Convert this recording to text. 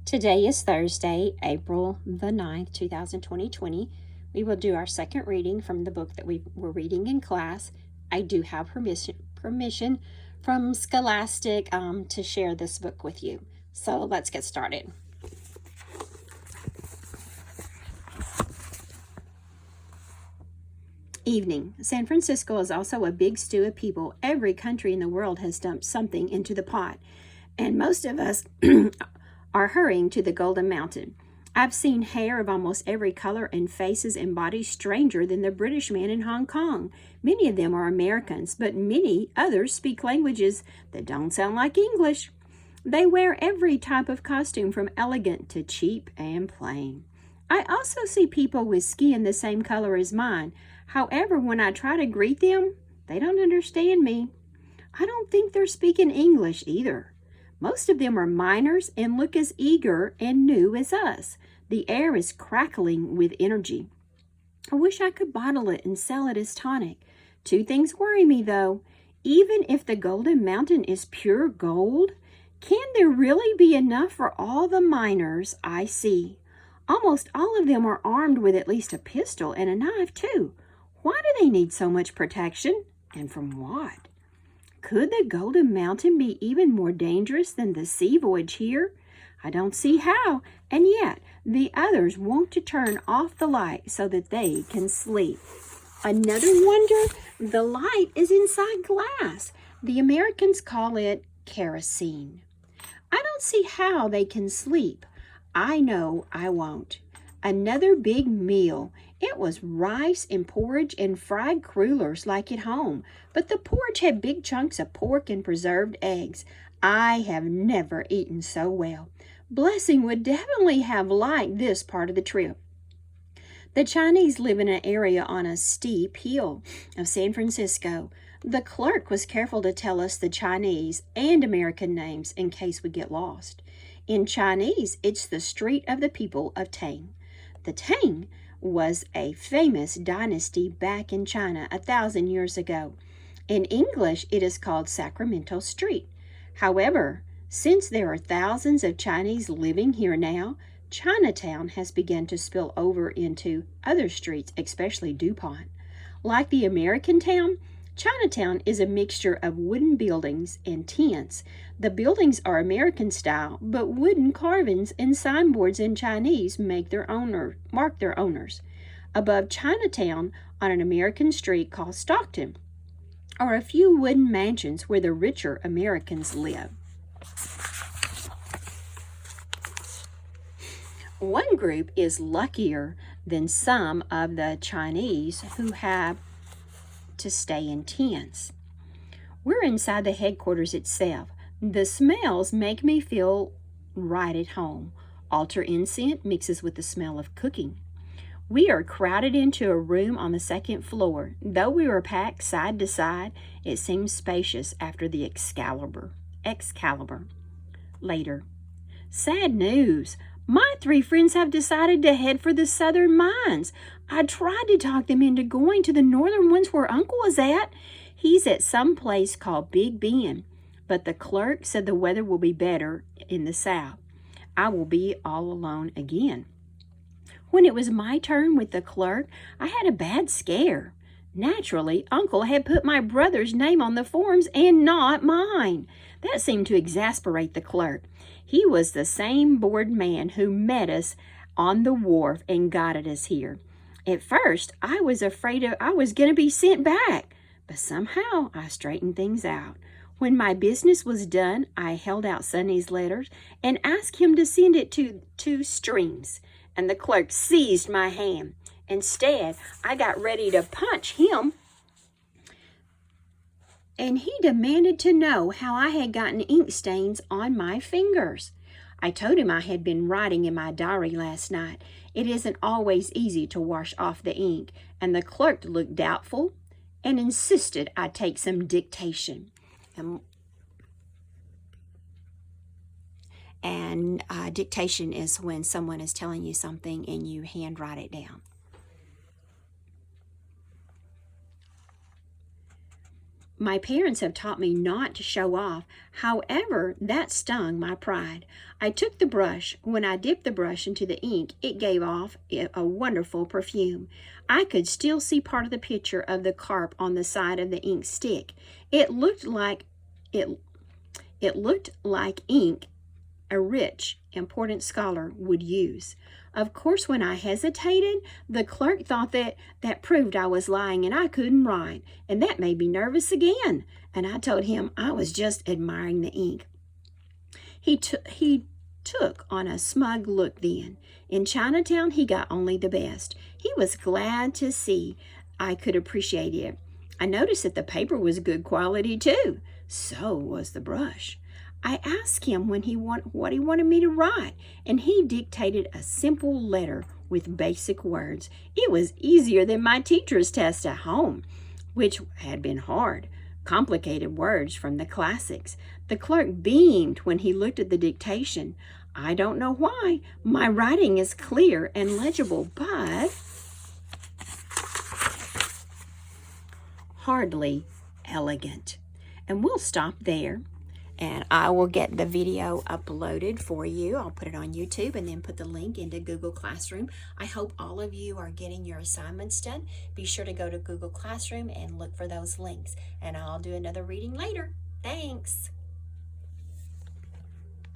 Today is Thursday, April the 9th, 2020. We will do our second reading from the book that we were reading in class. I do have permission from Scholastic to share this book with you. So let's get started. Evening. San Francisco is also a big stew of people. Every country in the world has dumped something into the pot, and most of us are hurrying to the Golden Mountain. I've seen hair of almost every color and faces and bodies stranger than the British man in Hong Kong. Many of them are Americans, but many others speak languages that don't sound like English. They wear every type of costume from elegant to cheap and plain. I also see people with skin the same color as mine. However, when I try to greet them, they don't understand me. I don't think they're speaking English either. Most of them are miners and look as eager and new as us. The air is crackling with energy. I wish I could bottle it and sell it as tonic. Two things worry me, though. Even if the Golden Mountain is pure gold, can there really be enough for all the miners I see? Almost all of them are armed with at least a pistol and a knife, too. Why do they need so much protection? And from what? Could the Golden Mountain be even more dangerous than the sea voyage here? I don't see how, and yet the others want to turn off the light so that they can sleep. Another wonder, the light is inside glass. The Americans call it kerosene. I don't see how they can sleep. I know I won't. Another big meal. It was rice and porridge and fried crullers like at home, but the porridge had big chunks of pork and preserved eggs. I have never eaten so well. Blessing would definitely have liked this part of the trip. The Chinese live in an area on a steep hill of San Francisco. The clerk was careful to tell us the Chinese and American names in case we get lost. In Chinese, it's the Street of the People of Tang. The Tang was a famous dynasty back in China 1,000 years ago. In English, it is called Sacramento Street. However, since there are thousands of Chinese living here now, Chinatown has begun to spill over into other streets, especially DuPont. Like the American town, Chinatown is a mixture of wooden buildings and tents. The buildings are American style, but wooden carvings and signboards in Chinese mark their owners. Above Chinatown, on an American street called Stockton, are a few wooden mansions where the richer Americans live. One group is luckier than some of the Chinese who have to stay in tents. We're inside the headquarters itself. The smells make me feel right at home. Altar incense mixes with the smell of cooking. We are crowded into a room on the second floor. Though we were packed side to side, it seems spacious after the Excalibur. Later. Sad news. My 3 friends have decided to head for the southern mines. I tried to talk them into going to the northern ones where Uncle is at. He's at some place called Big Bend, but the clerk said the weather will be better in the south. I will be all alone again. When it was my turn with the clerk, I had a bad scare. Naturally, Uncle had put my brother's name on the forms and not mine. That seemed to exasperate the clerk. He was the same bored man who met us on the wharf and guided us here. At first, I was afraid I was going to be sent back, but somehow I straightened things out. When my business was done, I held out Sonny's letters and asked him to send it to 2 streams, and the clerk seized my hand. Instead, I got ready to punch him, and he demanded to know how I had gotten ink stains on my fingers. I told him I had been writing in my diary last night. It isn't always easy to wash off the ink, and the clerk looked doubtful and insisted I take some dictation. And dictation is when someone is telling you something and you handwrite it down. My parents have taught me not to show off. However, that stung my pride. I took the brush. When I dipped the brush into the ink, it gave off a wonderful perfume. I could still see part of the picture of the carp on the side of the ink stick. It looked like ink a rich, important scholar would use. Of course, when I hesitated, the clerk thought that proved I was lying and I couldn't write, and that made me nervous again. And I told him I was just admiring the ink. He took on a smug look then. In Chinatown, he got only the best. He was glad to see I could appreciate it. I noticed that the paper was good quality too. So was the brush. I asked him what he wanted me to write, and he dictated a simple letter with basic words. It was easier than my teacher's test at home, which had been hard, complicated words from the classics. The clerk beamed when he looked at the dictation. I don't know why. My writing is clear and legible, but hardly elegant. And we'll stop there. And I will get the video uploaded for you. I'll put it on YouTube and then put the link into Google Classroom. I hope all of you are getting your assignments done. Be sure to go to Google Classroom and look for those links. And I'll do another reading later. Thanks.